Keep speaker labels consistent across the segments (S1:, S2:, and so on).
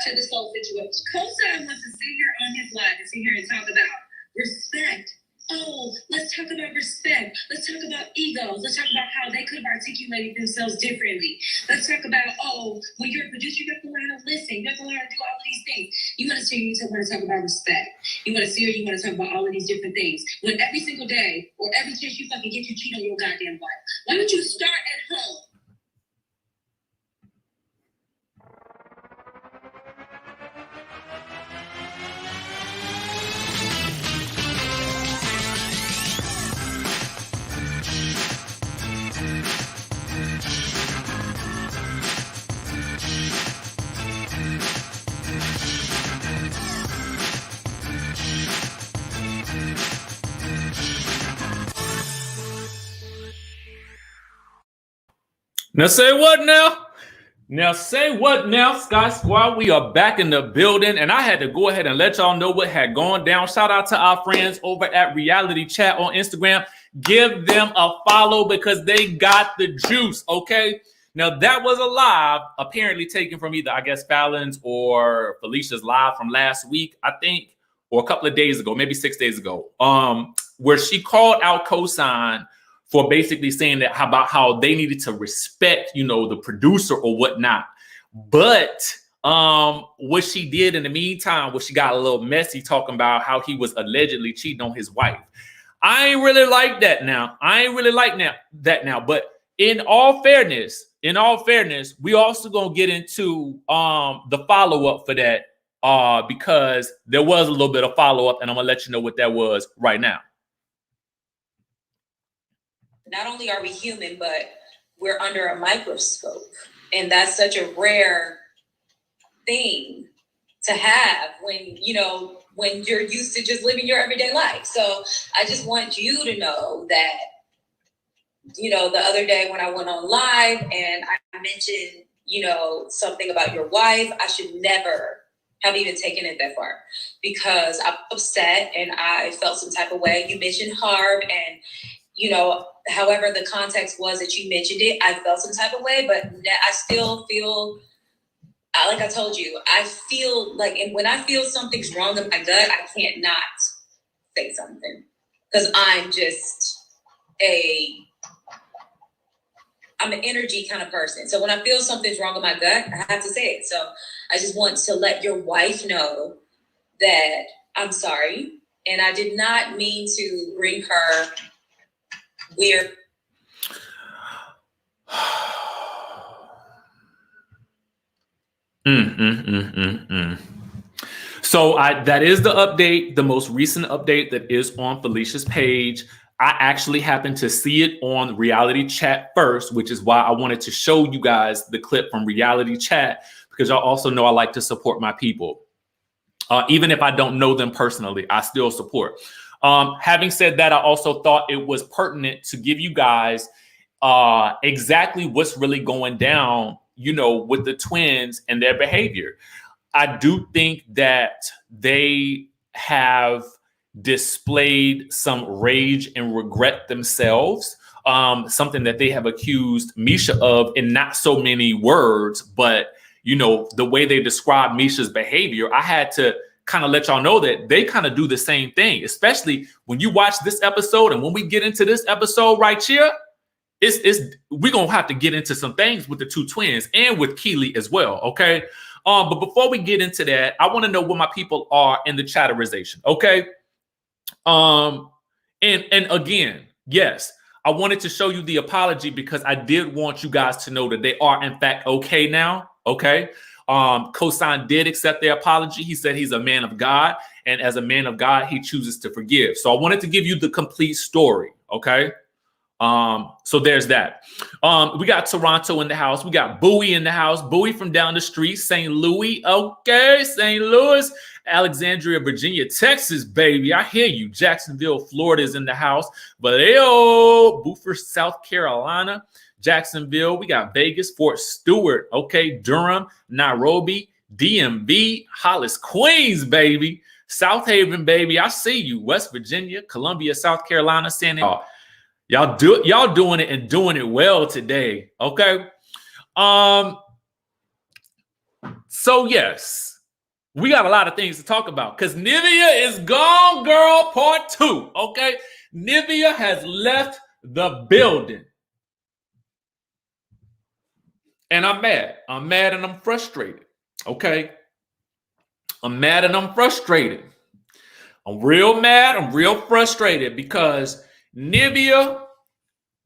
S1: to this whole situation. Cosign wants to sit here on his live and sit here and talk about respect. Oh, let's talk about respect. Let's talk about egos. Let's talk about how they could have articulated themselves differently. Let's talk about, oh, when you're a producer, you have to learn to listen. You have to learn to do all of these things. You want to see you want to talk about respect. You want to see you want to talk about all of these different things. When every single day or every chance you fucking get, you cheat on your goddamn wife. Why don't you start at home?
S2: Now say what now? Now say what now, Skye Squad? We are back in the building, and I had to go ahead and let y'all know what had gone down. Shout out to our friends over at Reality Chat on Instagram. Give them a follow because they got the juice, okay? Now that was a live, apparently taken from either, I guess, Fallon's or Felicia's live from last week, I think, or a couple of days ago, maybe 6 days ago, where she called out Cosign for basically saying that about how they needed to respect, you know, the producer or whatnot. But what she did in the meantime was she got a little messy talking about how he was allegedly cheating on his wife. I ain't really like that now. That now. But in all fairness, we also gonna get into the follow-up for that because there was a little bit of follow-up, and I'm gonna let you know what that was right now.
S3: Not only are we human, but we're under a microscope. And that's such a rare thing to have when you're used to just living your everyday life. So I just want you to know that, the other day when I went on live and I mentioned, something about your wife, I should never have even taken it that far because I'm upset and I felt some type of way. You mentioned Harb and, however the context was that you mentioned it, I felt some type of way, but I still feel, like I told you, I feel like, and when I feel something's wrong in my gut, I can't not say something because I'm an energy kind of person. So when I feel something's wrong in my gut, I have to say it. So I just want to let your wife know that I'm sorry. And I did not mean to bring her weird.
S2: So that is the update, the most recent update that is on Felicia's page. I actually happened to see it on Reality Chat first, which is why I wanted to show you guys the clip from Reality Chat, because y'all also know I like to support my people. Even if I don't know them personally, I still support. Having said that, I also thought it was pertinent to give you guys exactly what's really going down, with the twins and their behavior. I do think that they have displayed some rage and regret themselves, something that they have accused Misha of in not so many words, but, the way they describe Misha's behavior, I had to kind of let y'all know that they kind of do the same thing, especially when you watch this episode. And when we get into this episode right here, we're going to have to get into some things with the two twins and with Kiely as well. Okay. But before we get into that, I want to know where my people are in the chatterization. Okay. And again, yes, I wanted to show you the apology because I did want you guys to know that they are in fact okay now. Okay. Cosign did accept their apology. He said he's a man of God, and as a man of God, he chooses to forgive. So I wanted to give you the complete story. Okay. So there's that. We got Toronto in the house. We got Bowie in the house. Bowie from down the street, St. Louis. Okay, St. Louis. Alexandria, Virginia, Texas, baby. I hear you. Jacksonville, Florida is in the house. Vallejo, Beaufort, South Carolina, Jacksonville. We got Vegas, Fort Stewart. Okay, Durham, Nairobi, DMV, Hollis, Queens, baby. South Haven, baby. I see you. West Virginia, Columbia, South Carolina, San Diego. Y'all doing it and doing it well today. Okay. So yes, We got a lot of things to talk about because NIVEA is gone, girl, part 2. Okay. NIVEA has left the building. And I'm mad. I'm mad and I'm frustrated. Okay. I'm mad and I'm frustrated. I'm real mad. I'm real frustrated because NIVEA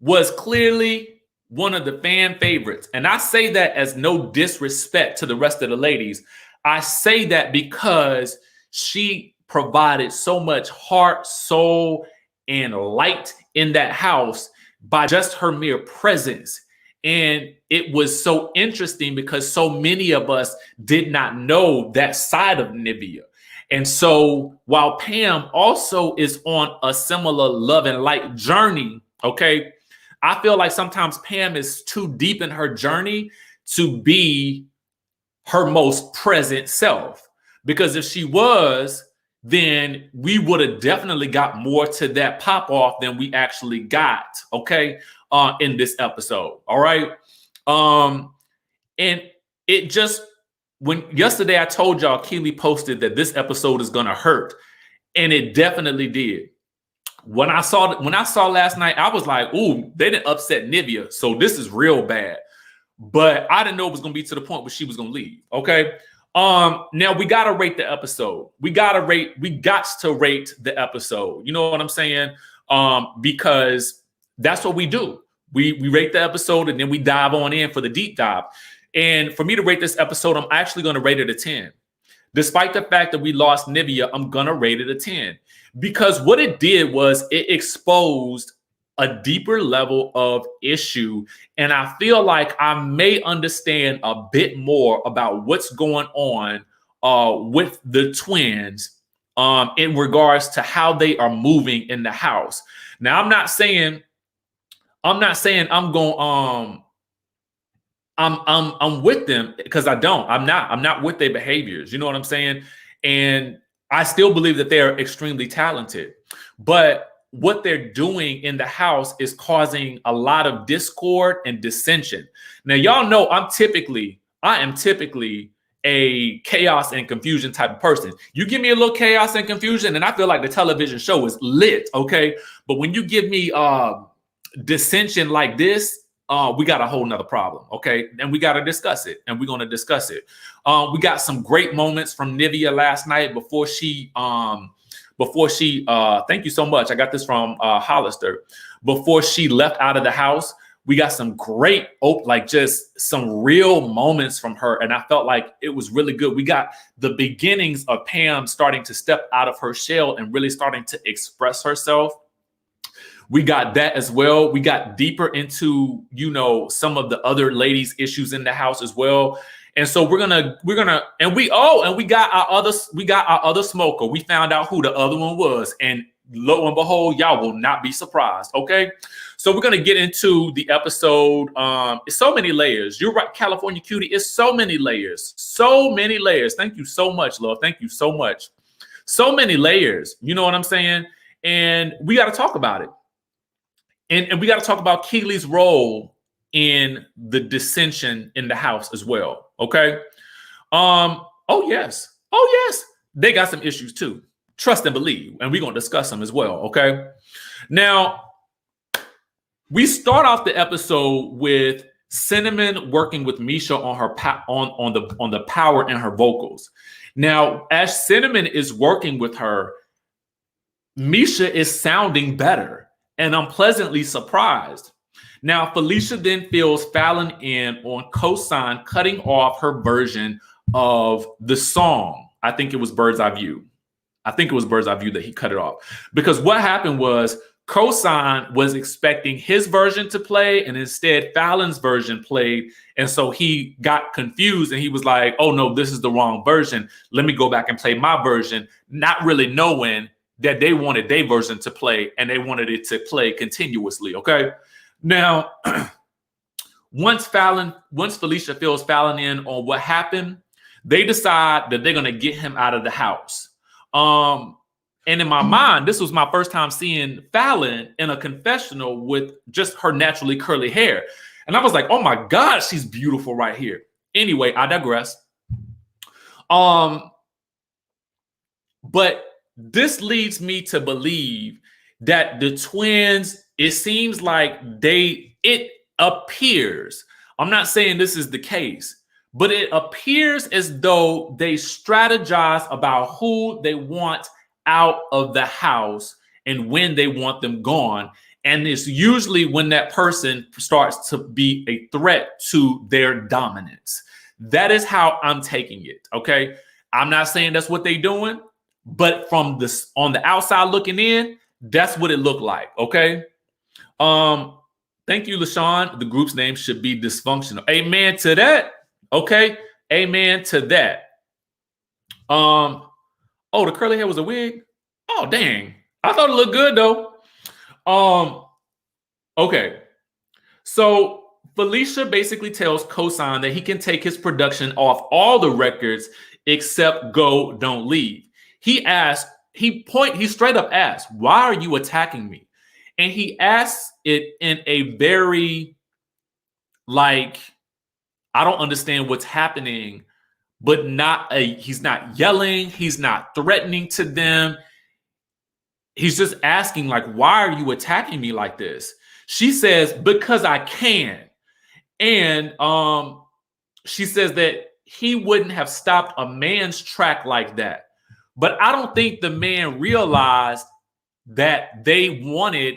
S2: was clearly one of the fan favorites. And I say that as no disrespect to the rest of the ladies. I say that because she provided so much heart, soul, and light in that house by just her mere presence. And it was so interesting because so many of us did not know that side of NIVEA. And so while Pam also is on a similar love and light journey, okay, I feel like sometimes Pam is too deep in her journey to be her most present self. Because if she was, then we would have definitely got more to that pop off than we actually got, okay, in this episode. All right. And it just, when yesterday I told y'all Kiely posted that this episode is gonna hurt, and it definitely did. When I saw last night, I was like, ooh, they didn't upset NIVEA, so this is real bad. But I didn't know it was gonna be to the point where she was gonna leave. Okay. Now we gotta rate the episode. We got to rate the episode. You know what I'm saying? Because that's what we do. We rate the episode and then we dive on in for the deep dive. And for me to rate this episode, I'm actually going to rate it a 10. Despite the fact that we lost NIVEA, I'm going to rate it a 10. Because what it did was it exposed a deeper level of issue. And I feel like I may understand a bit more about what's going on with the twins in regards to how they are moving in the house. Now, I'm not saying I'm going I'm with them, because I'm not with their behaviors. You know what I'm saying? And I still believe that they're extremely talented, but what they're doing in the house is causing a lot of discord and dissension. Now, y'all know I am typically a chaos and confusion type of person. You give me a little chaos and confusion and I feel like the television show is lit. Okay. But when you give me dissension like this, we got a whole nother problem. Okay. And we got to discuss it, and we're going to discuss it. We got some great moments from NIVEA last night before she, thank you so much. I got this from Hollister. Before she left out of the house, we got some great, just some real moments from her. And I felt like it was really good. We got the beginnings of Pam starting to step out of her shell and really starting to express herself. We got that as well. We got deeper into, some of the other ladies' issues in the house as well. And so we got our other smoker. We found out who the other one was, and lo and behold, y'all will not be surprised. Okay, so we're gonna get into the episode. It's so many layers. You're right, California Cutie. It's so many layers. So many layers. Thank you so much, love. Thank you so much. So many layers. You know what I'm saying? And we got to talk about it. And we got to talk about Kiely's role in the dissension in the house as well. Okay. Oh yes. They got some issues too. Trust and believe. And we're going to discuss them as well. Okay. Now, we start off the episode with Cinnamon working with Misha on her on the power in her vocals. Now, as Cinnamon is working with her, Misha is sounding better. And I'm pleasantly surprised. Now, Felicia then fills Fallon in on Cosign cutting off her version of the song. I think it was Bird's Eye View. That he cut it off. Because what happened was Cosign was expecting his version to play, and instead Fallon's version played. And so he got confused and he was like, oh no, this is the wrong version. Let me go back and play my version, not really knowing that they wanted their version to play, and they wanted it to play continuously. Okay. Now, once Felicia fills Fallon in on what happened, they decide that they're going to get him out of the house. And in my mind, this was my first time seeing Fallon in a confessional with just her naturally curly hair. And I was like, oh my God, she's beautiful right here. Anyway, I digress. But this leads me to believe that the twins, it seems like it appears, I'm not saying this is the case, but it appears as though they strategize about who they want out of the house and when they want them gone. And it's usually when that person starts to be a threat to their dominance. That is how I'm taking it. Okay. I'm not saying that's what they're doing, but from this on the outside looking in, that's what it looked like. Okay. Thank you, LaShawn. The group's name should be dysfunctional. Amen to that. Okay. Amen to that. Oh, the curly hair was a wig. Oh, dang. I thought it looked good though. Okay. So Felicia basically tells Cosign that he can take his production off all the records except Go, Don't Leave. He straight up asked, why are you attacking me? And he asks it in a very, like, I don't understand what's happening, but he's not yelling. He's not threatening to them. He's just asking, like, why are you attacking me like this? She says, because I can. And she says that he wouldn't have stopped a man's track like that. But I don't think the man realized that they wanted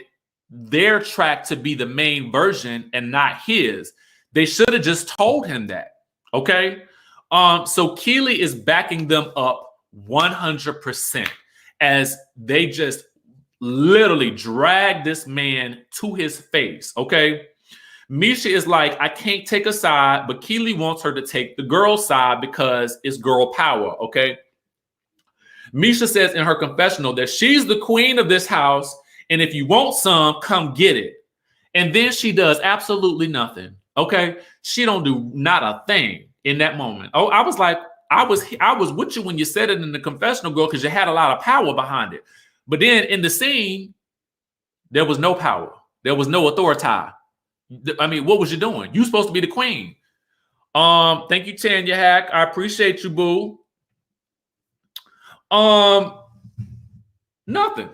S2: their track to be the main version and not his. They should have just told him that. Okay. So Kiely is backing them up 100% as they just literally drag this man to his face. Okay. Misha is like, I can't take a side, but Kiely wants her to take the girl's side because it's girl power. Okay. Misha says in her confessional that she's the queen of this house, and if you want some, come get it. And then she does absolutely nothing. Okay. She don't do not a thing in that moment. Oh, I was like, I was with you when you said it in the confessional, girl, because you had a lot of power behind it. But then in the scene, there was no power. There was no authority. I mean, what was you doing? You supposed to be the queen. Thank you, Tanya Hack. I appreciate you, boo. Nothing.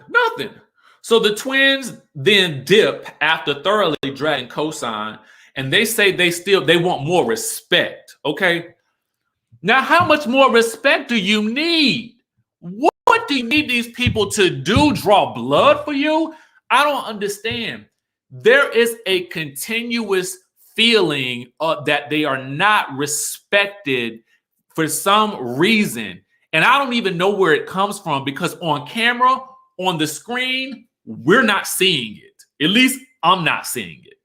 S2: So the twins then dip after thoroughly dragging Cosign, and they say they want more respect. Okay. Now, how much more respect do you need? What do you need these people to do? Draw blood for you? I don't understand. There is a continuous feeling that they are not respected for some reason. And I don't even know where it comes from, because on camera, on the screen, we're not seeing it. At least I'm not seeing it.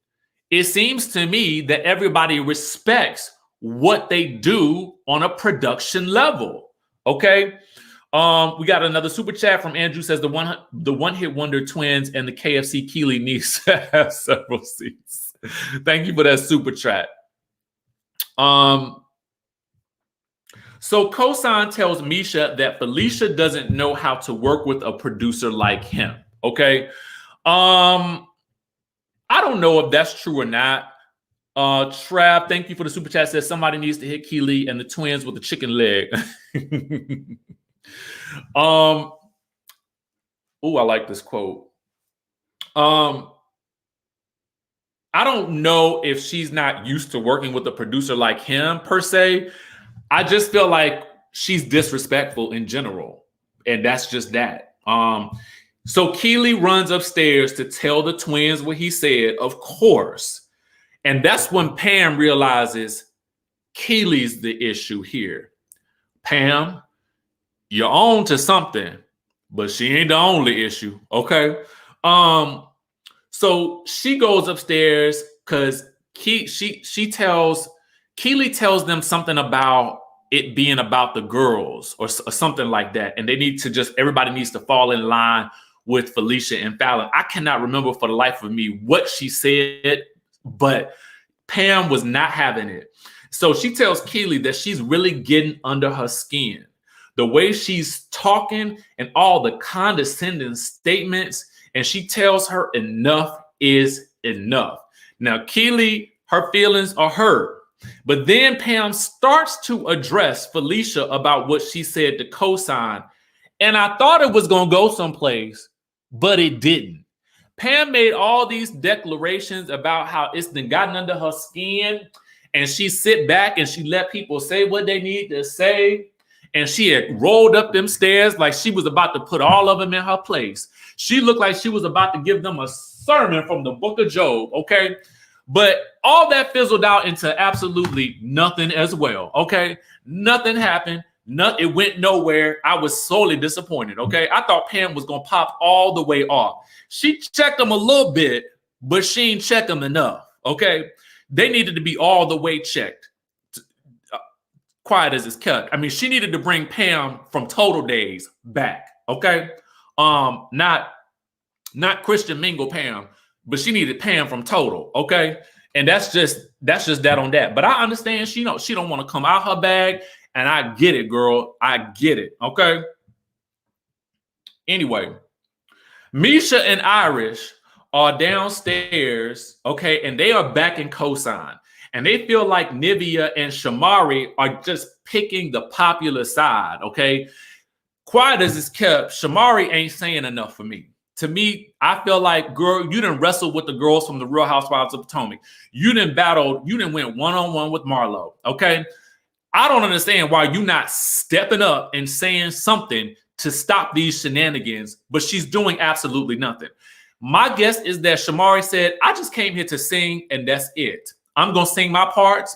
S2: It seems to me that everybody respects what they do on a production level. Okay. We got another super chat from Andrew. Says the one hit wonder twins and the KFC Kiely needs to have several seats. Thank you for that super chat. So Cosign tells Misha that Felicia doesn't know how to work with a producer like him. Okay. I don't know if that's true or not. Trav, thank you for the super chat. Says somebody needs to hit Kiely and the twins with a chicken leg. Oh, I like this quote. I don't know if she's not used to working with a producer like him per se. I just feel like she's disrespectful in general, and that's just that. So Kiely runs upstairs to tell the twins what he said, of course. And that's when Pam realizes Keely's the issue here. Pam, you're on to something, but she ain't the only issue. Okay. So she goes upstairs because Kiely tells them something about it being about the girls or something like that. And everybody needs to fall in line with Felicia and Fallon. I cannot remember for the life of me what she said, but Pam was not having it. So she tells Kiely that she's really getting under her skin. The way she's talking and all the condescending statements, and she tells her enough is enough. Now, Kiely, her feelings are hurt. But then Pam starts to address Felicia about what she said to Cosign. And I thought it was going to go someplace, but it didn't. Pam made all these declarations about how it's been gotten under her skin, and she sit back and she let people say what they need to say. And she had rolled up them stairs like she was about to put all of them in her place. She looked like she was about to give them a sermon from the book of Job, okay? But all that fizzled out into absolutely nothing as well, okay? Nothing happened. It went nowhere. I was sorely disappointed, okay? I thought Pam was going to pop all the way off. She checked them a little bit, but she ain't checked them enough, okay? They needed to be all the way checked. Quiet as it's kept. I mean, she needed to bring Pam from Total Days back, okay? Not Christian Mingle Pam, but she needed Pam from Total, okay? And that's just that on that. But I understand she don't want to come out her bag, and I get it, girl. I get it, okay? Anyway, Misha and Irish are downstairs, okay, and they are back in cosign. And they feel like NIVEA and Shamari are just picking the popular side, okay? Quiet as it's kept, Shamari ain't saying enough for me. To me, I feel like, girl, you done wrestled with the girls from the Real Housewives of Potomac. You done went one-on-one with Marlo, okay? I don't understand why you not stepping up and saying something to stop these shenanigans, but she's doing absolutely nothing. My guess is that Shamari said, I just came here to sing, and that's it. I'm going to sing my parts.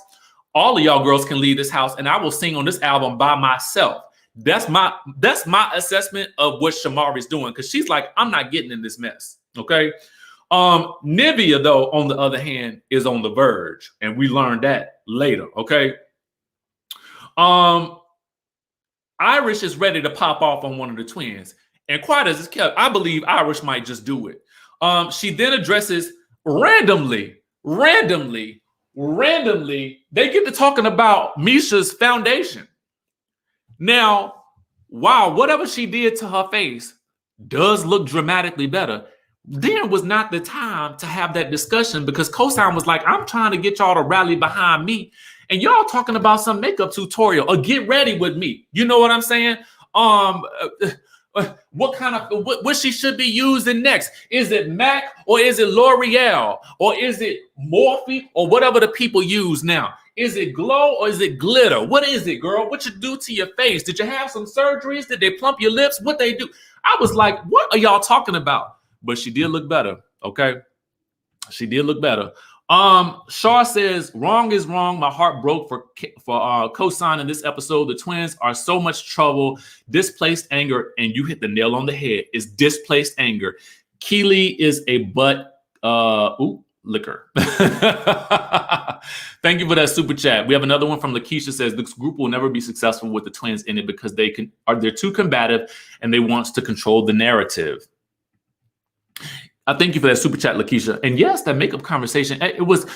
S2: All of y'all girls can leave this house, and I will sing on this album by myself. That's my assessment of what Shamari's doing, because she's like, I'm not getting in this mess, okay? NIVEA, though, on the other hand, is on the verge, and we learned that later, okay? Irish is ready to pop off on one of the twins, and quiet as it's kept, I believe Irish might just do it. She then addresses randomly, they get to talking about Misha's foundation. Now, wow, whatever she did to her face does look dramatically better. Then was not the time to have that discussion, because Cosign was like, I'm trying to get y'all to rally behind me. And y'all talking about some makeup tutorial or get ready with me. You know what I'm saying? What she should be using next? Is it MAC or is it L'Oreal or is it Morphe or whatever the people use now? Is it glow or is it glitter? What is it, girl? What you do to your face? Did you have some surgeries? Did they plump your lips? What they do? I was like, what are y'all talking about? But she did look better, okay? She did look better. Shaw says, wrong is wrong. My heart broke for Cosign in this episode. The twins are so much trouble. Displaced anger, and you hit the nail on the head. Is displaced anger. Kiely is a butt liquor. Thank you for that super chat. We have another one from Lakeisha says, this group will never be successful with the twins in it because they're too combative and they want to control the narrative. I thank you for that super chat, Lakeisha. And yes, that makeup conversation, it was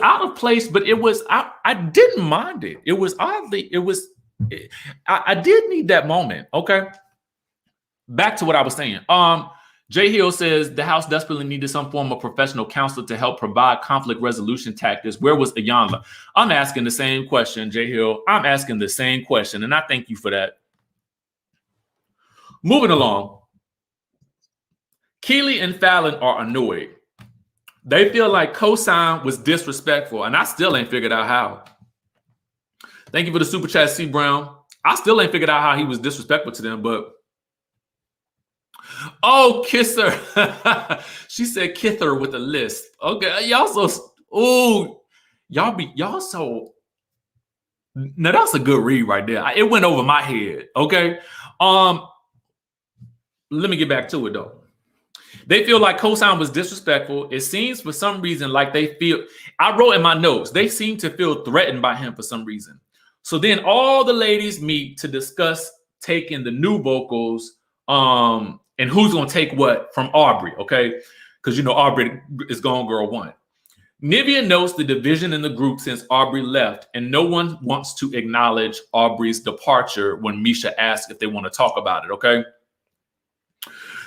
S2: out of place, but I didn't mind it. It was oddly, I did need that moment. Okay. Back to what I was saying. Jay Hill says the house desperately needed some form of professional counselor to help provide conflict resolution tactics. Where was Iyanla? I'm asking the same question, Jay Hill. I'm asking the same question, and I thank you for that. Moving along. Kiely and Fallon are annoyed. They feel like Cosign was disrespectful, and I still ain't figured out how. Thank you for the super chat, C. Brown. I still ain't figured out how he was disrespectful to them, but oh, kiss her. She said kiss her with a list. Okay, y'all so. Now that's a good read right there. It went over my head. Okay. Let me get back to it though. They feel like Cosign was disrespectful. It seems for some reason like they feel, I wrote in my notes, they seem to feel threatened by him for some reason. So then all the ladies meet to discuss taking the new vocals and who's going to take what from Aubrey, okay? Because, you know, Aubrey is Gone Girl 1. NIVEA notes the division in the group since Aubrey left, and no one wants to acknowledge Aubrey's departure when Misha asks if they want to talk about it, okay?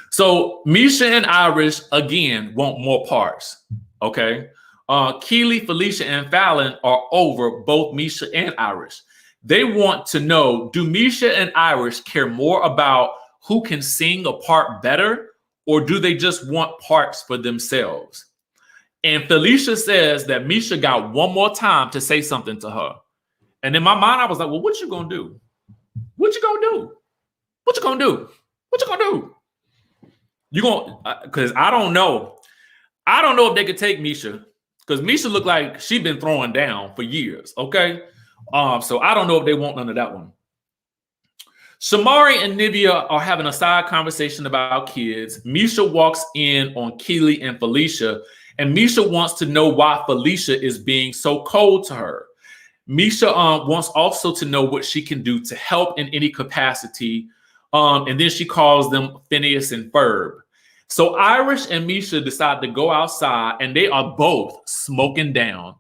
S2: So Misha and Irish, again, want more parts, okay? Kiely, Felicia, and Fallon are over both Misha and Irish. They want to know, do Misha and Irish care more about who can sing a part better, or do they just want parts for themselves? And Felicia says that Misha got one more time to say something to her. And in my mind, I was like, well, what you gonna do? What you gonna do? What you gonna do? What you gonna do? You gonna, because I don't know. I don't know if they could take Misha, because Misha looked like she's been throwing down for years, okay? So I don't know if they want none of that one. Shamari and NIVEA are having a side conversation about kids. Misha walks in on Kiely and Felicia, and Misha wants to know why Felicia is being so cold to her. Misha wants also to know what she can do to help in any capacity. And then she calls them Phineas and Ferb. So Irish and Misha decide to go outside, and they are both smoking down.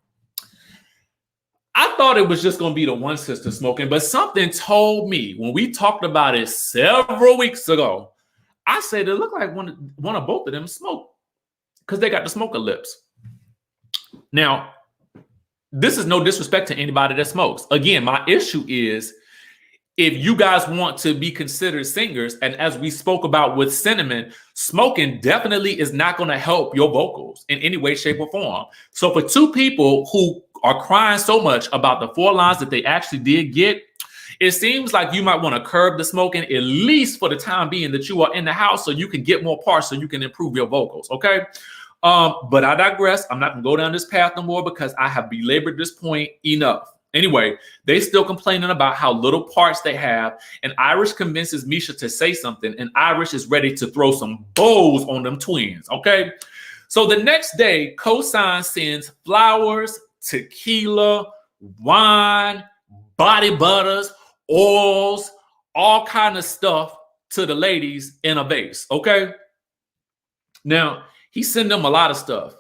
S2: I thought it was just going to be the one sister smoking, but something told me when we talked about it several weeks ago, I said it looked like one of both of them smoked because they got the smoker lips. Now, this is no disrespect to anybody that smokes. Again, my issue is if you guys want to be considered singers, and as we spoke about with Cinnamon, smoking definitely is not going to help your vocals in any way, shape, or form. So for two people who are crying so much about the 4 lines that they actually did get, it seems like you might want to curb the smoking, at least for the time being that you are in the house, so you can get more parts, so you can improve your vocals, okay? But I digress. I'm not going to go down this path no more because I have belabored this point enough. Anyway, they still complaining about how little parts they have, and Irish convinces Misha to say something, and Irish is ready to throw some bows on them twins, okay? So the next day, Cosign sends flowers, tequila, wine, body butters, oils, all kind of stuff to the ladies in a vase, okay? Now, he sent them a lot of stuff,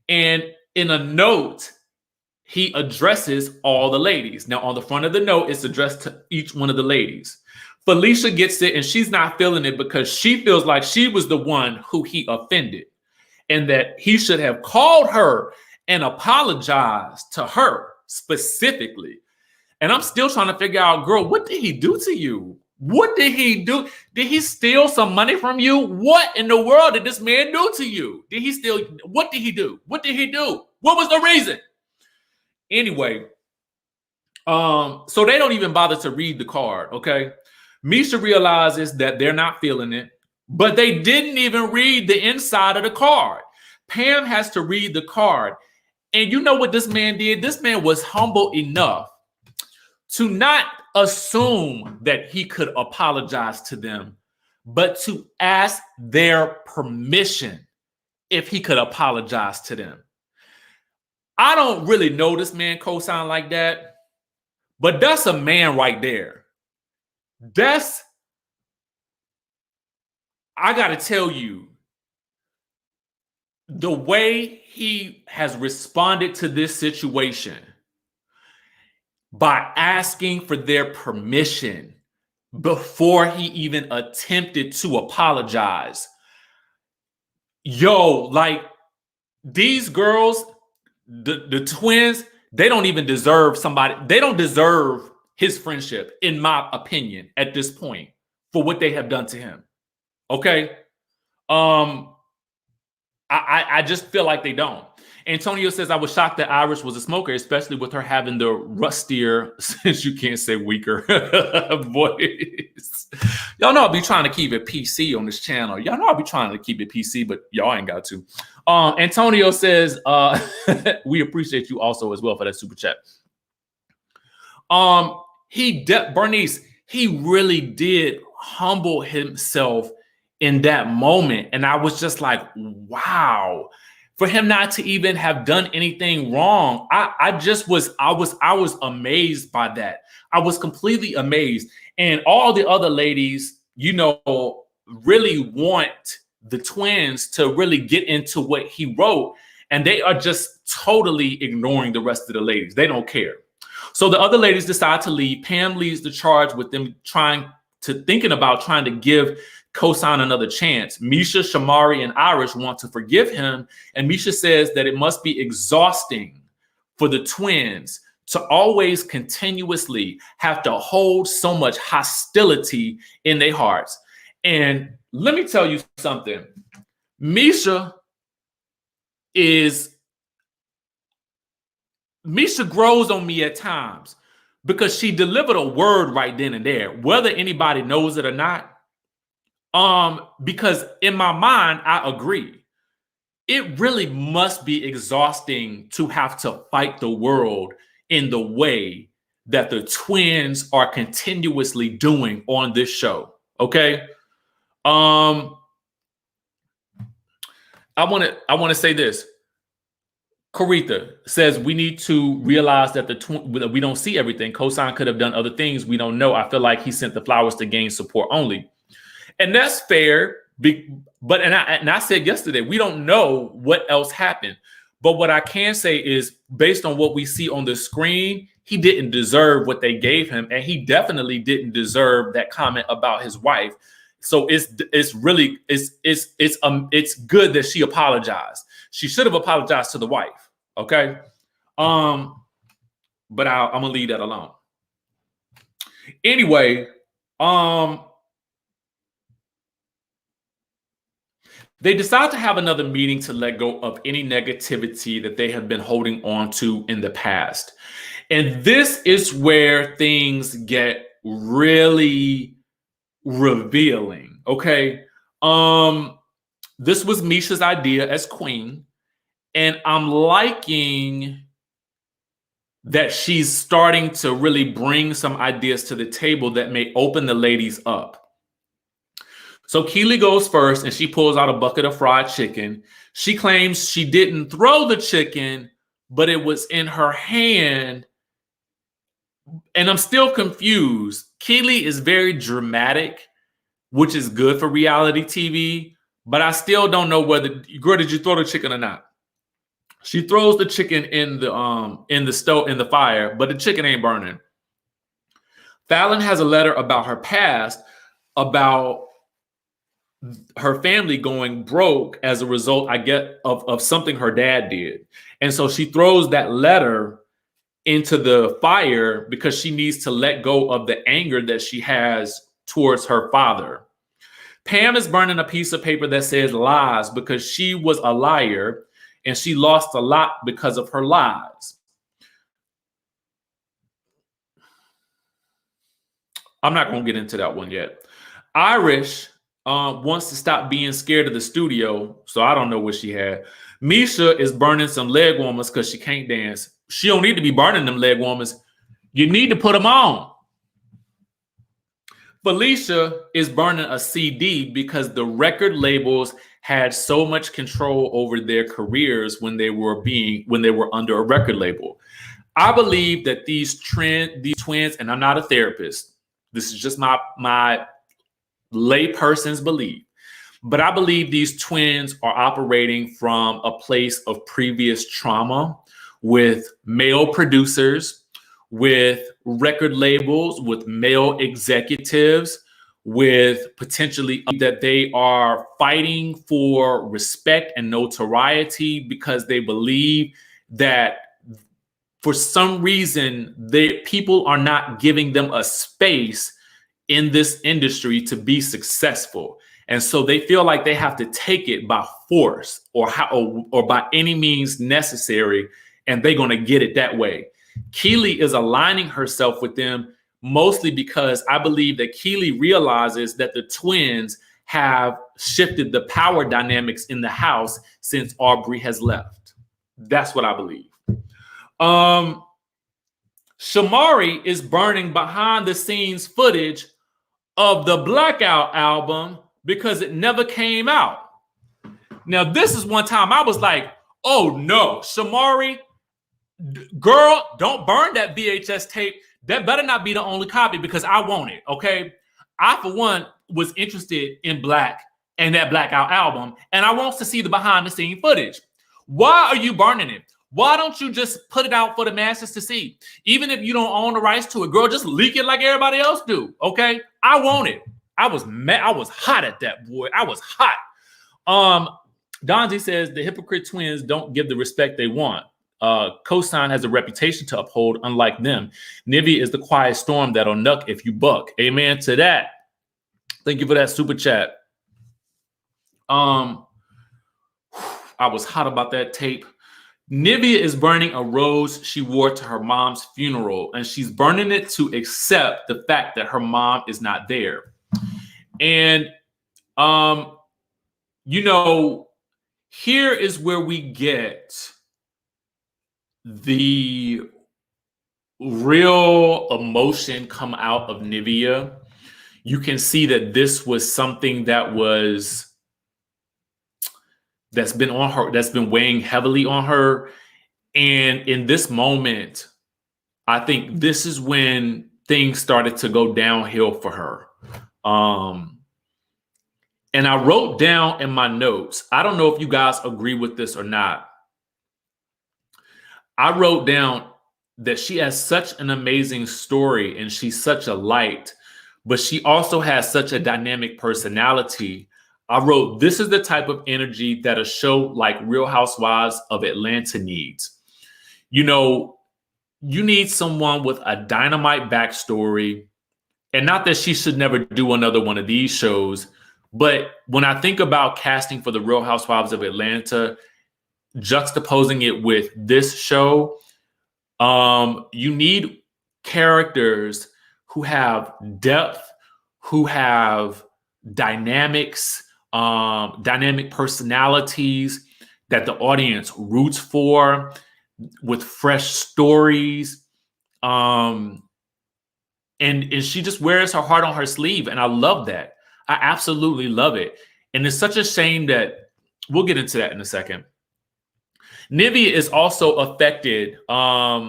S2: and in a note, he addresses all the ladies. Now, on the front of the note, it's addressed to each one of the ladies. Felicia gets it, and she's not feeling it because she feels like she was the one who he offended and that he should have called her and apologized to her specifically. And I'm still trying to figure out, girl, what did he do to you? What did he do? Did he steal some money from you? What in the world did this man do to you? Did he steal? What did he do? What did he do? What was the reason? Anyway, so they don't even bother to read the card, okay? Misha realizes that they're not feeling it, but they didn't even read the inside of the card. Pam has to read the card. And you know what this man did? This man was humble enough to not assume that he could apologize to them, but to ask their permission if he could apologize to them. I don't really know this man Cosign like that, but that's a man right there. I got to tell you, the way he has responded to this situation by asking for their permission before he even attempted to apologize. Yo, like these girls, the twins, they don't even deserve somebody. They don't deserve his friendship, in my opinion, at this point, for what they have done to him. Okay. I just feel like they don't. Antonio says, I was shocked that Irish was a smoker, especially with her having the rustier, since you can't say weaker, voice. Y'all know I'll be trying to keep it PC on this channel. Y'all know I'll be trying to keep it PC, but y'all ain't got to. Antonio says, we appreciate you also as well for that super chat. Bernice, he really did humble himself in that moment. And I was just like, wow, for him not to even have done anything wrong. I was amazed by that. I was completely amazed. And all the other ladies, you know, really want the twins to really get into what he wrote. And they are just totally ignoring the rest of the ladies. They don't care. So the other ladies decide to leave. Pam leads the charge with them thinking about trying to give Cosign another chance. Misha, Shamari, and Irish want to forgive him. And Misha says that it must be exhausting for the twins to always continuously have to hold so much hostility in their hearts. And let me tell you something. Misha grows on me at times because she delivered a word right then and there, whether anybody knows it or not. Because in my mind, I agree. It really must be exhausting to have to fight the world in the way that the twins are continuously doing on this show. Okay. I want to say this. Coretha says we need to realize that we don't see everything. Cosign could have done other things we don't know. I feel like he sent the flowers to gain support only. And that's fair. But I said yesterday, we don't know what else happened. But what I can say is, based on what we see on the screen, he didn't deserve what they gave him, and he definitely didn't deserve that comment about his wife. So it's good that she apologized. She should have apologized to the wife. Okay. But I'm gonna leave that alone. Anyway, they decide to have another meeting to let go of any negativity that they have been holding on to in the past. And this is where things get really revealing. Okay. This was Misha's idea as queen, and I'm liking that she's starting to really bring some ideas to the table that may open the ladies up. So Kiely goes first, and she pulls out a bucket of fried chicken. She claims she didn't throw the chicken, but it was in her hand. And I'm still confused. Kiely is very dramatic, which is good for reality TV, but I still don't know whether, girl, did you throw the chicken or not? She throws the chicken in the stove, in the fire, but the chicken ain't burning. Fallon has a letter about her past, about her family going broke as a result, I get, of something her dad did. And so she throws that letter into the fire because she needs to let go of the anger that she has towards her father. Pam is burning a piece of paper that says lies because she was a liar and she lost a lot because of her lies. I'm not going to get into that one yet. Irish wants to stop being scared of the studio, so I don't know what she had. Misha is burning some leg warmers because she can't dance. She don't need to be burning them leg warmers. You need to put them on. Felicia is burning a CD because the record labels had so much control over their careers when they were under a record label. I believe that these twins, and I'm not a therapist, this is just my lay person's belief, but I believe these twins are operating from a place of previous trauma with male producers, with record labels, with male executives, with potentially that they are fighting for respect and notoriety because they believe that for some reason people are not giving them a space in this industry to be successful. And so they feel like they have to take it by force or by any means necessary, and they're going to get it that way. Kiely is aligning herself with them mostly because I believe that Kiely realizes that the twins have shifted the power dynamics in the house since Aubrey has left. That's what I believe. Shamari is burning behind the scenes footage of the Blackout album because it never came out. Now, this is one time I was like, oh no, Shamari, girl, don't burn that VHS tape. That better not be the only copy because I want it, okay? I, for one, was interested in Black and that Blackout album, and I want to see the behind-the-scene footage. Why are you burning it? Why don't you just put it out for the masses to see? Even if you don't own the rights to it, girl, just leak it like everybody else do, okay? I want it. I was mad. I was hot at that, boy. I was hot. Donzi says the hypocrite twins don't give the respect they want. Cosign has a reputation to uphold, unlike them. NIVEA is the quiet storm that'll nuck if you buck. Amen to that. Thank you for that super chat. I was hot about that tape. NIVEA is burning a rose she wore to her mom's funeral, and she's burning it to accept the fact that her mom is not there. And, you know, here is where we get the real emotion come out of NIVEA. You can see that this was something that's been on her, that's been weighing heavily on her. And in this moment, I think this is when things started to go downhill for her. And I wrote down in my notes, I don't know if you guys agree with this or not. I wrote down that she has such an amazing story and she's such a light, but she also has such a dynamic personality. I wrote, this is the type of energy that a show like Real Housewives of Atlanta needs. You know, you need someone with a dynamite backstory, and not that she should never do another one of these shows, but when I think about casting for the Real Housewives of Atlanta, juxtaposing it with this show, you need characters who have depth, who have dynamics, dynamic personalities that the audience roots for, with fresh stories. And she just wears her heart on her sleeve. And I love that. I absolutely love it. And it's such a shame that we'll get into that in a second. NIVEA is also affected. NIVEA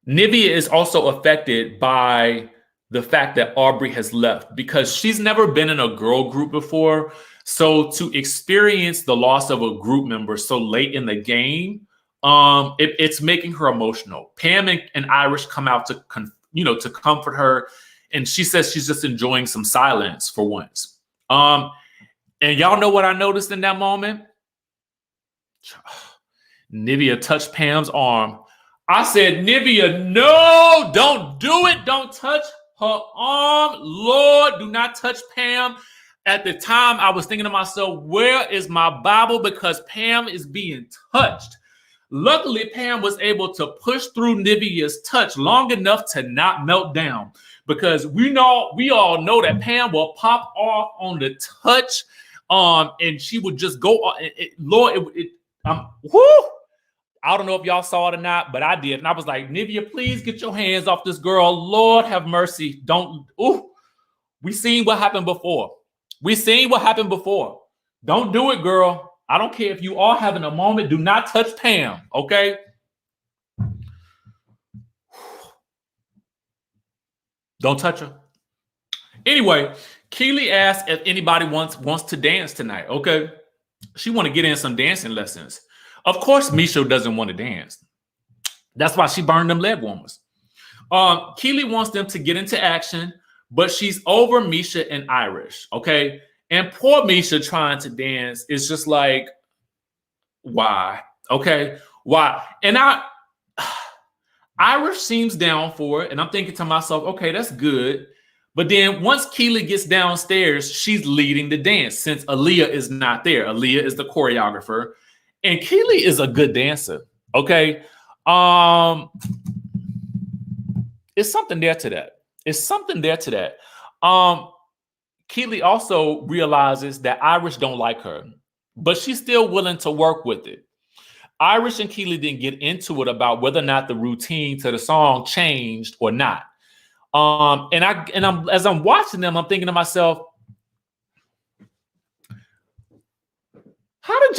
S2: is also affected by the fact that Aubrey has left, because she's never been in a girl group before. So to experience the loss of a group member so late in the game, it's making her emotional. Pam and Irish come out to comfort her, and she says she's just enjoying some silence for once. And y'all know what I noticed in that moment? NIVEA touched Pam's arm. I said, NIVEA, no, don't do it. Don't touch her arm. Lord, do not touch Pam. At the time, I was thinking to myself, where is my Bible? Because Pam is being touched. Luckily, Pam was able to push through NIVEA's touch long enough to not melt down, because we all know that Pam will pop off on the touch, and she would just go. I don't know if y'all saw it or not, but I did, and I was like, NIVEA, please get your hands off this girl. Lord have mercy. Don't. We seen what happened before. Don't do it, girl. I don't care if you are having a moment. Do not touch Pam, okay? Don't touch her. Anyway, Kiely asked if anybody wants to dance tonight, okay? She want to get in some dancing lessons. Of course, Misha doesn't want to dance. That's why she burned them leg warmers. Kiely wants them to get into action, but she's over Misha and Irish, okay? And poor Misha trying to dance is just like, why? Okay, why? And Irish seems down for it, and I'm thinking to myself, okay, that's good. But then once Kiely gets downstairs, she's leading the dance since Aaliyah is not there. Aaliyah is the choreographer, and Kiely is a good dancer. Okay, it's something there to that. Kiely also realizes that Irish don't like her, but she's still willing to work with it. Irish and Kiely didn't get into it about whether or not the routine to the song changed or not. As I'm watching them, I'm thinking to myself, how did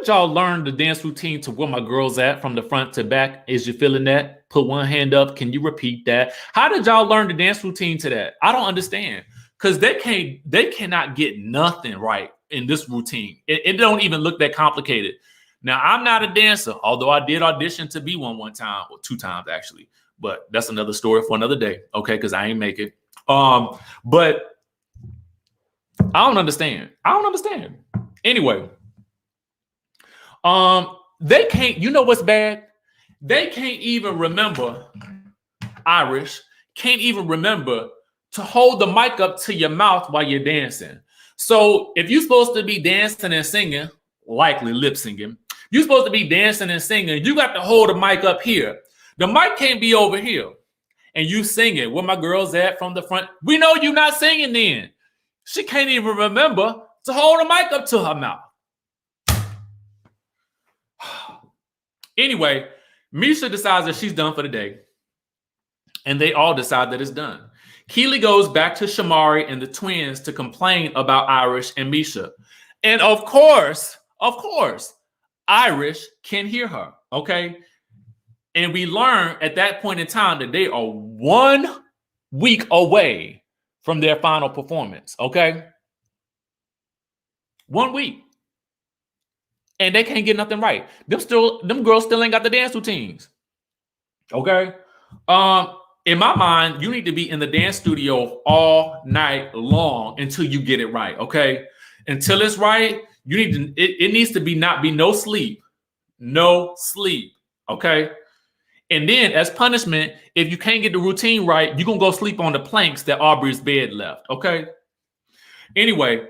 S2: y'all learn the dance routine to where my girl's at from the front to back? Is you feeling that? Put one hand up. Can you repeat that? How did y'all learn the dance routine to that? I don't understand. Because they cannot get nothing right in this routine. It don't even look that complicated. Now, I'm not a dancer, although I did audition to be one time, or 2 times actually. But that's another story for another day, okay? Because I ain't make it. But I don't understand. Anyway, they can't, you know what's bad? They can't even remember, Irish, can't even remember to hold the mic up to your mouth while you're dancing. So if you're supposed to be dancing and singing, likely lip singing, you're supposed to be dancing and singing, you got to hold the mic up here. The mic can't be over here. And you singing, where my girls at from the front. We know you're not singing then. She can't even remember to hold the mic up to her mouth. Anyway, Misha decides that she's done for the day. And they all decide that it's done. Kiely goes back to Shamari and the twins to complain about Irish and Misha. And of course, Irish can hear her, okay? And we learn at that point in time that they are 1 week away from their final performance, okay? 1 week. And they can't get nothing right. Them girls still ain't got the dance routines. Okay? In my mind, you need to be in the dance studio all night long until you get it right, okay? Until it's right, you need to, it needs to be not be no sleep. No sleep, okay? And then as punishment, if you can't get the routine right, you're going to go sleep on the planks that Aubrey's bed left, okay? Anyway,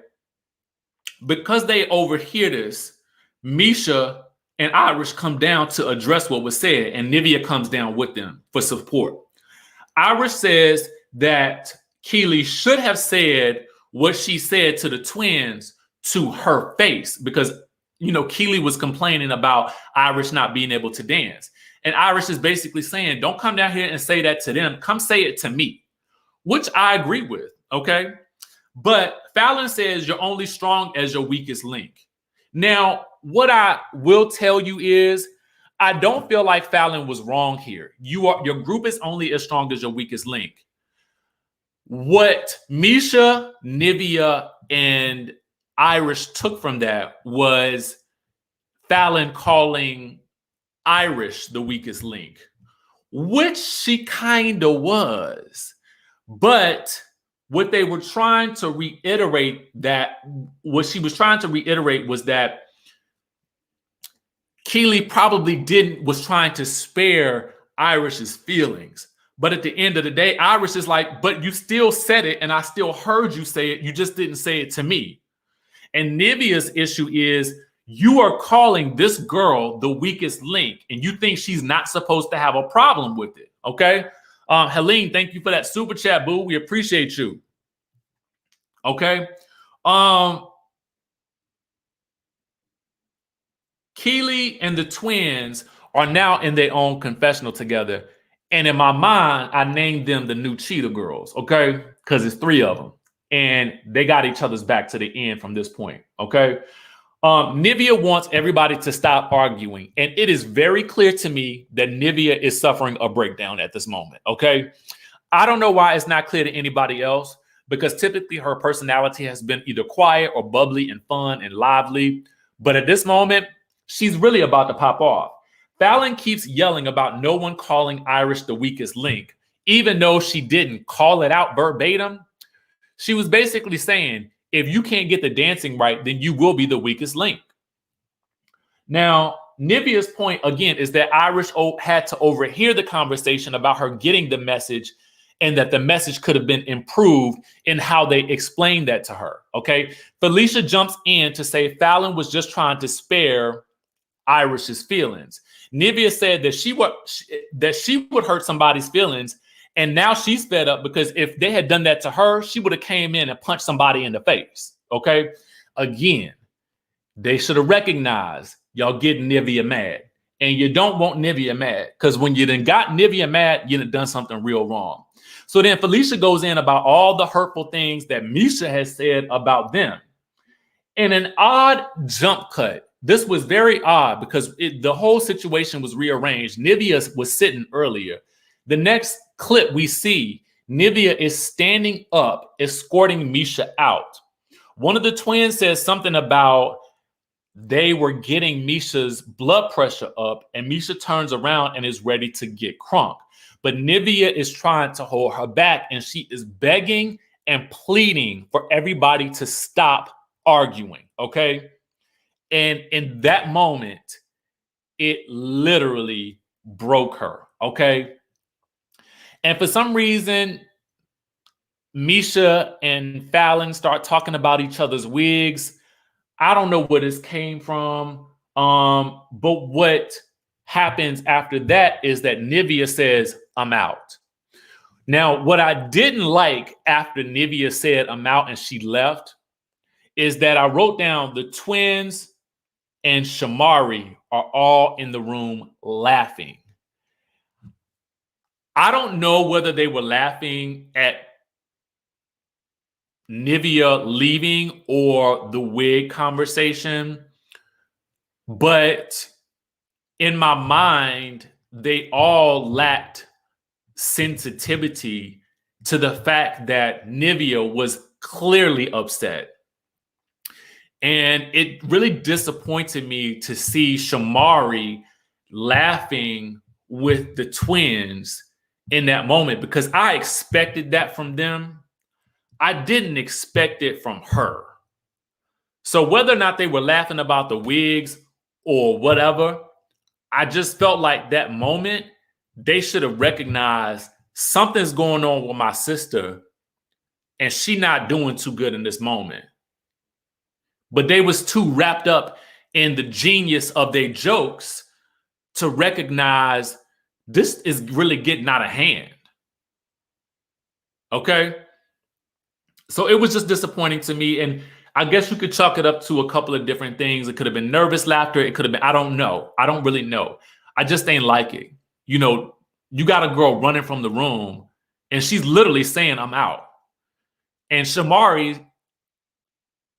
S2: because they overhear this, Misha and Irish come down to address what was said, and NIVEA comes down with them for support. Irish says that Kiely should have said what she said to the twins to her face because, you know, Kiely was complaining about Irish not being able to dance. And Irish is basically saying, don't come down here and say that to them. Come say it to me, which I agree with, okay? But Fallon says you're only strong as your weakest link. Now, what I will tell you is I don't feel like Fallon was wrong here. Your group is only as strong as your weakest link. What Misha, NIVEA, and Irish took from that was Fallon calling Irish the weakest link, which she kind of was. But what they were trying to reiterate what she was trying to reiterate was that Kiely probably was trying to spare Irish's feelings. But at the end of the day, Irish is like, but you still said it and I still heard you say it. You just didn't say it to me. And NIVEA's issue is you are calling this girl the weakest link and you think she's not supposed to have a problem with it. Okay. Helene, thank you for that super chat, boo. We appreciate you. Okay. Kiely and the twins are now in their own confessional together. And in my mind, I named them the new Cheetah Girls, okay? Because it's 3 of them. And they got each other's back to the end from this point, okay? NIVEA wants everybody to stop arguing. And it is very clear to me that NIVEA is suffering a breakdown at this moment, okay? I don't know why it's not clear to anybody else, because typically her personality has been either quiet or bubbly and fun and lively. But at this moment, she's really about to pop off. Fallon keeps yelling about no one calling Irish the weakest link, even though she didn't call it out verbatim. She was basically saying, if you can't get the dancing right, then you will be the weakest link. Now, NIVEA's point, again, is that Irish had to overhear the conversation about her getting the message and that the message could have been improved in how they explained that to her, okay? Felicia jumps in to say Fallon was just trying to spare Irish's feelings. NIVEA said that she would hurt somebody's feelings, and now she's fed up because if they had done that to her, she would have came in and punched somebody in the face, okay? Again, they should have recognized y'all getting NIVEA mad, and you don't want NIVEA mad because when you done got NIVEA mad, you done done something real wrong. So then Felicia goes in about all the hurtful things that Misha has said about them. In an odd jump cut, this was very odd because the whole situation was rearranged. NIVEA was sitting earlier. The next clip we see, NIVEA is standing up, escorting Misha out. One of the twins says something about they were getting Misha's blood pressure up, and Misha turns around and is ready to get crunk. But NIVEA is trying to hold her back, and she is begging and pleading for everybody to stop arguing, okay? And in that moment, it literally broke her, okay? And for some reason, Misha and Fallon start talking about each other's wigs. I don't know where this came from. But what happens after that is that NIVEA says, I'm out. Now, what I didn't like after NIVEA said, I'm out, and she left, is that I wrote down the twins and Shamari are all in the room laughing. I don't know whether they were laughing at NIVEA leaving or the wig conversation, but in my mind, they all lacked sensitivity to the fact that NIVEA was clearly upset. And it really disappointed me to see Shamari laughing with the twins in that moment, because I expected that from them. I didn't expect it from her. So whether or not they were laughing about the wigs or whatever, I just felt like that moment, they should have recognized something's going on with my sister and she not doing too good in this moment. But they was too wrapped up in the genius of their jokes to recognize this is really getting out of hand. Okay? So it was just disappointing to me. And I guess you could chalk it up to a couple of different things. It could have been nervous laughter. It could have been, I don't know. I don't really know. I just ain't like it. You know, you got a girl running from the room and she's literally saying, I'm out. And Shamari,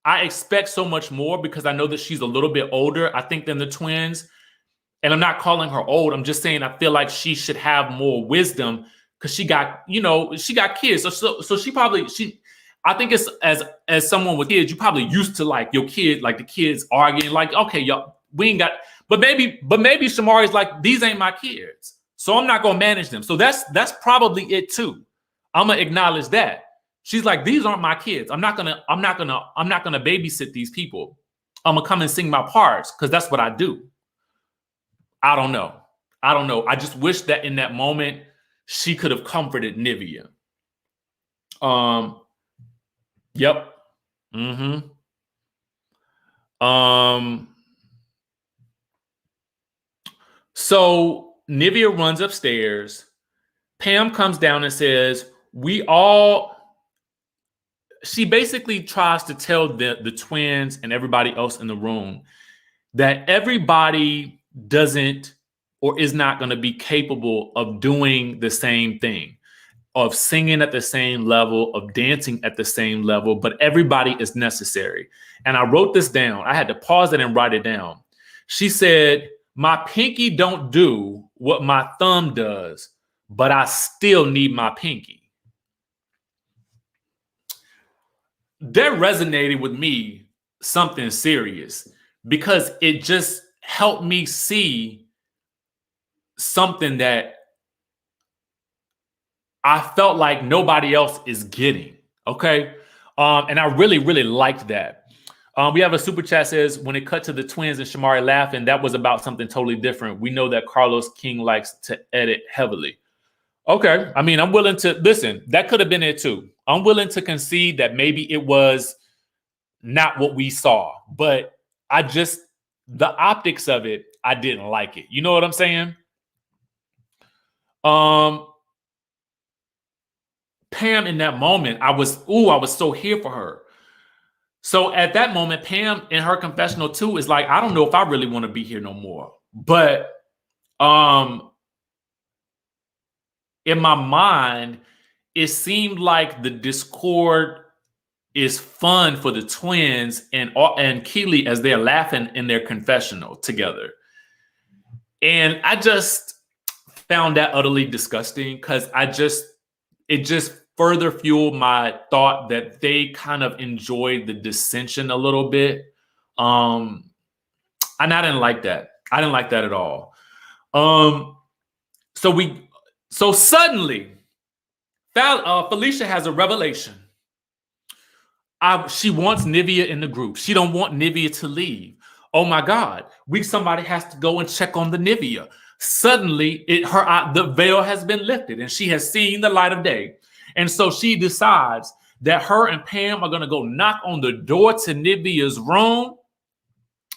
S2: I expect so much more because I know that she's a little bit older, I think, than the twins. And I'm not calling her old. I'm just saying I feel like she should have more wisdom because she got, you know, she got kids. So she probably, I think it's as someone with kids, you probably used to like your kid, like the kids arguing, like, okay, y'all, we ain't got, but maybe Shamari's like, these ain't my kids, so I'm not gonna manage them. So that's probably it too. I'm gonna acknowledge that. She's like, these aren't my kids. I'm not gonna babysit these people. I'm gonna come and sing my parts because that's what I do. I don't know. I just wish that in that moment she could have comforted NIVEA. Yep. So NIVEA runs upstairs. Pam comes down and says, she basically tries to tell the twins and everybody else in the room that everybody doesn't or is not going to be capable of doing the same thing, of singing at the same level, of dancing at the same level, but everybody is necessary. And I wrote this down. I had to pause it and write it down. She said, my pinky don't do what my thumb does, but I still need my pinky. That resonated with me something serious because it just helped me see something that I felt like nobody else is getting. Okay. And I really, really liked that. We have a super chat says, when it cut to the twins and Shamari laughing, that was about something totally different. We know that Carlos King likes to edit heavily. Okay. I mean, I'm willing to listen. That could have been it too. I'm willing to concede that maybe it was not what we saw, but the optics of it, I didn't like it. You know what I'm saying? Pam, in that moment, I was so here for her. So at that moment, Pam in her confessional too is like, I don't know if I really want to be here no more. But in my mind, it seemed like the discord is fun for the twins and Kiely as they're laughing in their confessional together. And I just found that utterly disgusting because it just further fueled my thought that they kind of enjoyed the dissension a little bit. And I didn't like that. I didn't like that at all. So suddenly, Felicia has a revelation. She wants NIVEA in the group. She don't want NIVEA to leave. Oh my God, somebody has to go and check on the NIVEA. Suddenly, the veil has been lifted and she has seen the light of day. And so she decides that her and Pam are going to go knock on the door to NIVEA's room.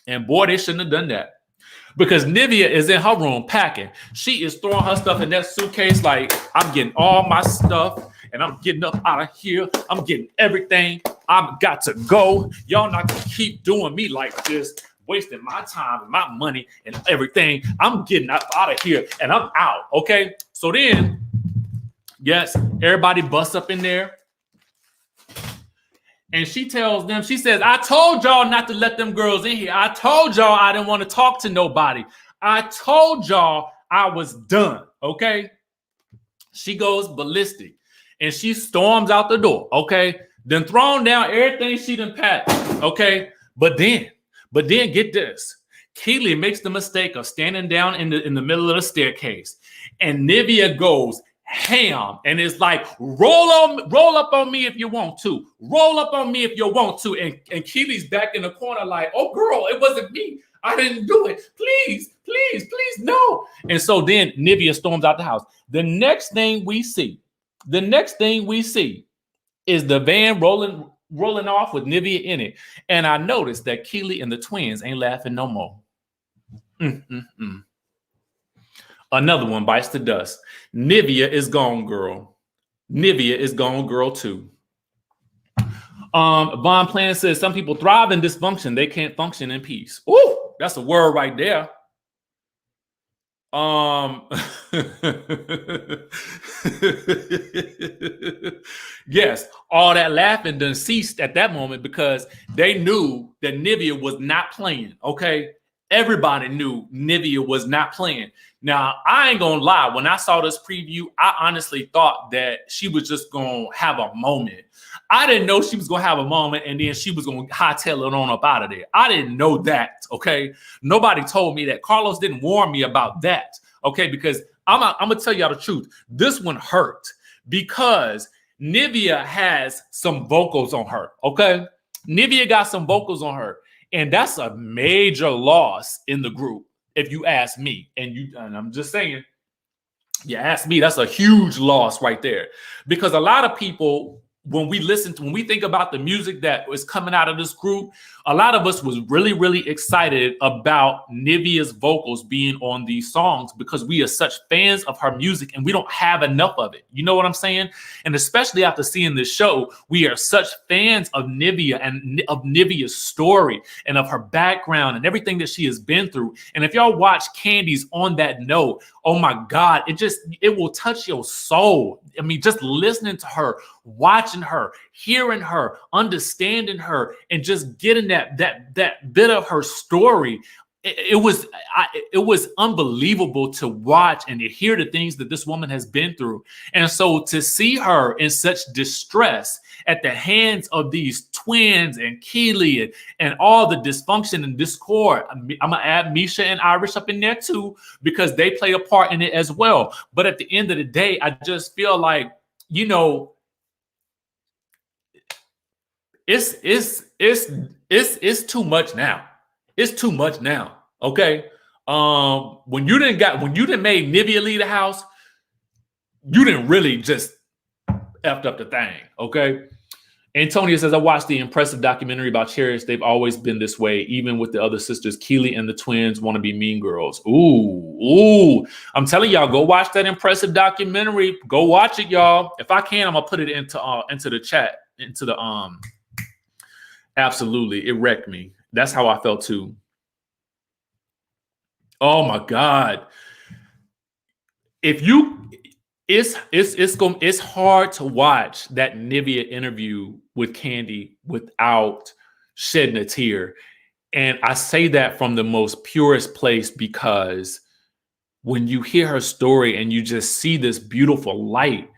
S2: And boy, they shouldn't have done that. Because NIVEA is in her room packing. She is throwing her stuff in that suitcase like, I'm getting all my stuff and I'm getting up out of here. I'm getting everything. I've got to go. Y'all not going to keep doing me like this, wasting my time and my money and everything. I'm getting up out of here and I'm out, okay? So then, yes, everybody busts up in there. And she tells them, she says, I told y'all not to let them girls in here. I told y'all I didn't want to talk to nobody. I told y'all I was done, okay? She goes ballistic and she storms out the door, okay? Then thrown down everything she done packed, okay? But then get this. Kiely makes the mistake of standing down in the middle of the staircase. And NIVEA goes ham and it's like, roll up on me if you want to. Roll up on me if you want to. And Kiely's back in the corner like, oh girl, it wasn't me. I didn't do it. Please, no. And so then NIVEA storms out the house. The next thing we see is the van rolling off with NIVEA in it. And I noticed that Kiely and the twins ain't laughing no more. Another one bites the dust. NIVEA is gone, girl. NIVEA is gone, girl, too. Von Plan says some people thrive in dysfunction. They can't function in peace. Ooh, that's a word right there. Yes, all that laughing done ceased at that moment because they knew that NIVEA was not playing, okay? Everybody knew NIVEA was not playing. Now, I ain't gonna lie. When I saw this preview, I honestly thought that she was just gonna have a moment. I didn't know she was gonna have a moment and then she was gonna hightail it on up out of there. I didn't know that, okay? Nobody told me that. Carlos didn't warn me about that, okay? Because I'm gonna tell y'all the truth. This one hurt because NIVEA has some vocals on her, okay? NIVEA got some vocals on her. And that's a major loss in the group, if you ask me. And I'm just saying, you ask me, that's a huge loss right there. Because a lot of people, when we think about the music that was coming out of this group, a lot of us was really, really excited about NIVEA's vocals being on these songs because we are such fans of her music and we don't have enough of it. You know what I'm saying? And especially after seeing this show, we are such fans of NIVEA and of NIVEA's story and of her background and everything that she has been through. And if y'all watch Candy's On That Note, oh my God, it will touch your soul. I mean, just listening to her, watching her, hearing her, understanding her, and just getting that bit of her story. It was unbelievable to watch and to hear the things that this woman has been through. And so to see her in such distress at the hands of these twins and Kiely and all the dysfunction and discord, I'm going to add Misha and Irish up in there too, because they play a part in it as well. But at the end of the day, I just feel like, you know, it's too much now. It's too much now. Okay. When you didn't make NIVEA leave the house, you didn't really just effed up the thing. Okay. Antonia says, I watched the impressive documentary about Cherish. They've always been this way, even with the other sisters. Kiely and the twins want to be mean girls. Ooh. I'm telling y'all, go watch that impressive documentary. Go watch it, y'all. If I can, I'm gonna put it into the chat, into the Absolutely. It wrecked me. That's how I felt too. Oh my God. It's hard to watch that NIVEA interview with Candy without shedding a tear. And I say that from the most purest place because when you hear her story and you just see this beautiful light,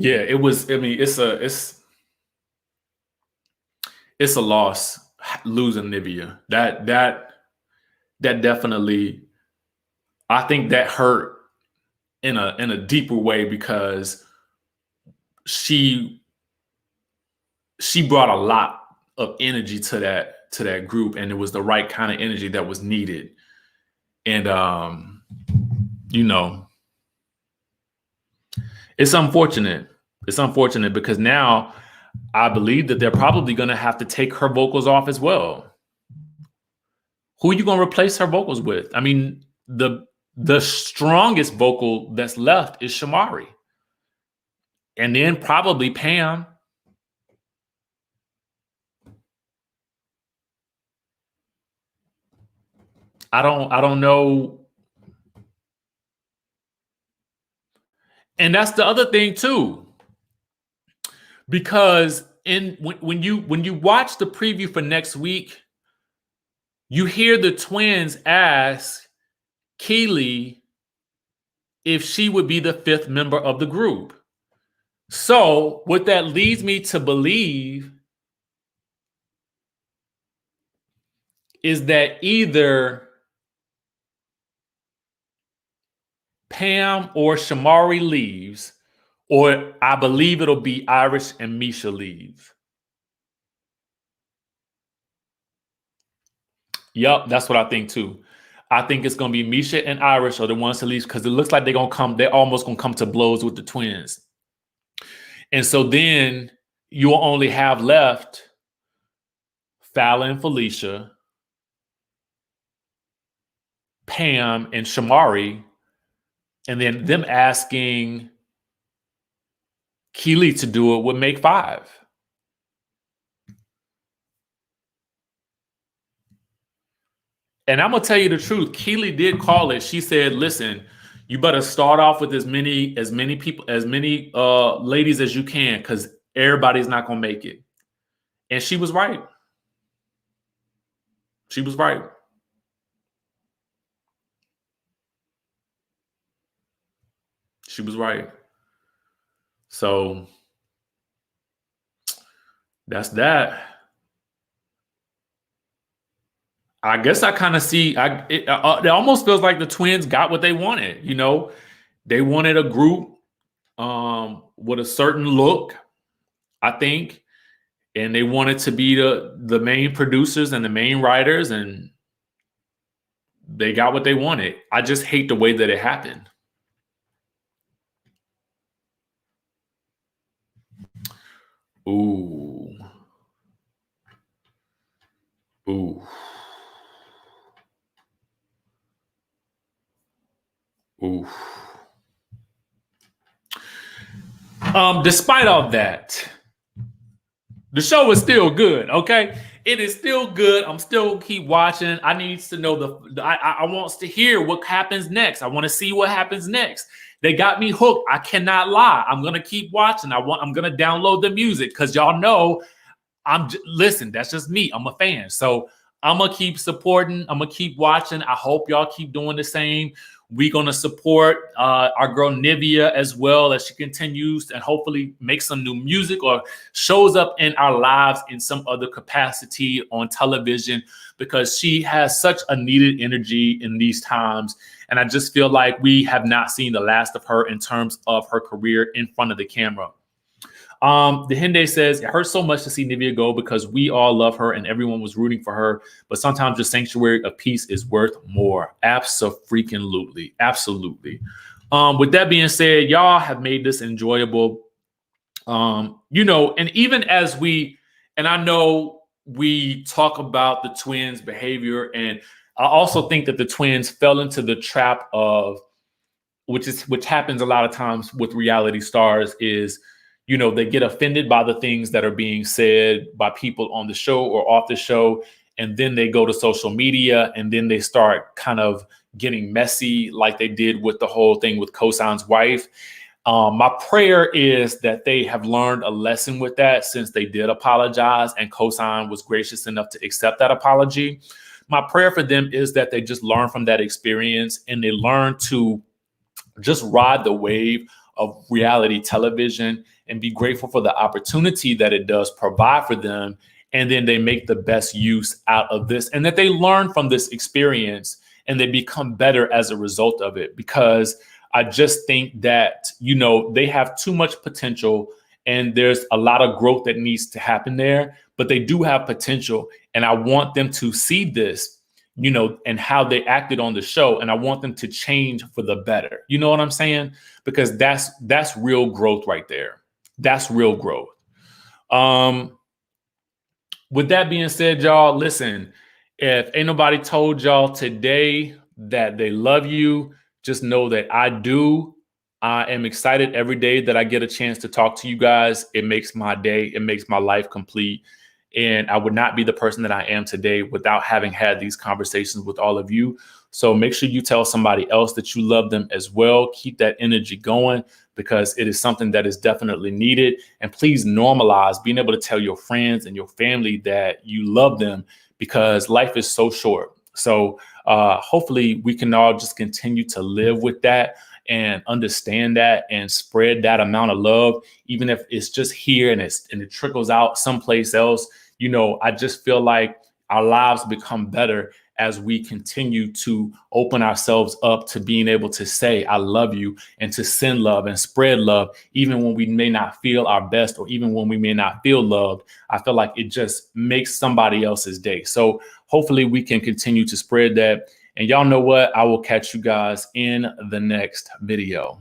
S2: Yeah, it was. I mean, it's a loss losing NIVEA. That definitely, I think that hurt in a deeper way because she brought a lot of energy to that group, and it was the right kind of energy that was needed. And you know, it's unfortunate. It's unfortunate because now I believe that they're probably going to have to take her vocals off as well. Who are you going to replace her vocals with? I mean, the strongest vocal that's left is Shamari. And then probably Pam. I don't know. And that's the other thing too. Because when you watch the preview for next week, you hear the twins ask Kiely if she would be the fifth member of the group. So what that leads me to believe is that either Pam or Shamari leaves, or I believe it'll be Irish and Misha leave. Yep, that's what I think too. I think it's going to be Misha and Irish are the ones to leave because it looks like they're almost going to come to blows with the twins. And so then you'll only have left Fallon and Felicia, Pam and Shamari, and then them asking Kiely to do it would make 5. And I'm gonna tell you the truth. Kiely did call it. She said, "Listen, you better start off with as many ladies as you can, because everybody's not gonna make it." And she was right. She was right. She was right. So that's that. I guess I kind of see. It almost feels like the twins got what they wanted. You know, they wanted a group with a certain look, I think, and they wanted to be the main producers and the main writers, and they got what they wanted. I just hate the way that it happened. Ooh. Ooh. Ooh. Despite all that, the show is still good. Okay, it is still good. I'm still keep watching. I need to know I want to hear what happens next. I want to see what happens next. They got me hooked. I cannot lie. I'm gonna keep watching. I'm gonna download the music because y'all know listen. That's just me. I'm a fan, so I'm gonna keep supporting. I'm gonna keep watching. I hope y'all keep doing the same. We're going to support our girl NIVEA as well as she continues and hopefully make some new music or shows up in our lives in some other capacity on television, because she has such a needed energy in these times. And I just feel like we have not seen the last of her in terms of her career in front of the camera. The Hinde says, it hurts so much to see NIVEA go because we all love her and everyone was rooting for her. But sometimes the sanctuary of peace is worth more. Abso-freaking-lutely. Absolutely. With that being said, y'all have made this enjoyable. You know, and even as and I know we talk about the twins' behavior, and I also think that the twins fell into the trap of, which happens a lot of times with reality stars, is, you know, they get offended by the things that are being said by people on the show or off the show. And then they go to social media and then they start kind of getting messy like they did with the whole thing with Co'Sign's wife. My prayer is that they have learned a lesson with that since they did apologize and Co'Sign was gracious enough to accept that apology. My prayer for them is that they just learn from that experience and they learn to just ride the wave of reality television and be grateful for the opportunity that it does provide for them. And then they make the best use out of this, and that they learn from this experience and they become better as a result of it. Because I just think that, you know, they have too much potential and there's a lot of growth that needs to happen there, but they do have potential. And I want them to see this, you know, and how they acted on the show. And I want them to change for the better. You know what I'm saying? Because that's real growth right there. That's real growth. With that being said, y'all, listen, if ain't nobody told y'all today that they love you, just know that I do. I am excited every day that I get a chance to talk to you guys. It makes my day. It makes my life complete. And I would not be the person that I am today without having had these conversations with all of you. So make sure you tell somebody else that you love them as well. Keep that energy going, because it is something that is definitely needed. And please normalize being able to tell your friends and your family that you love them, because life is so short. So hopefully we can all just continue to live with that and understand that and spread that amount of love, even if it's just here and it trickles out someplace else. You know, I just feel like our lives become better as we continue to open ourselves up to being able to say, I love you, and to send love and spread love, even when we may not feel our best, or even when we may not feel loved. I feel like it just makes somebody else's day. So hopefully we can continue to spread that. And y'all know what? I will catch you guys in the next video.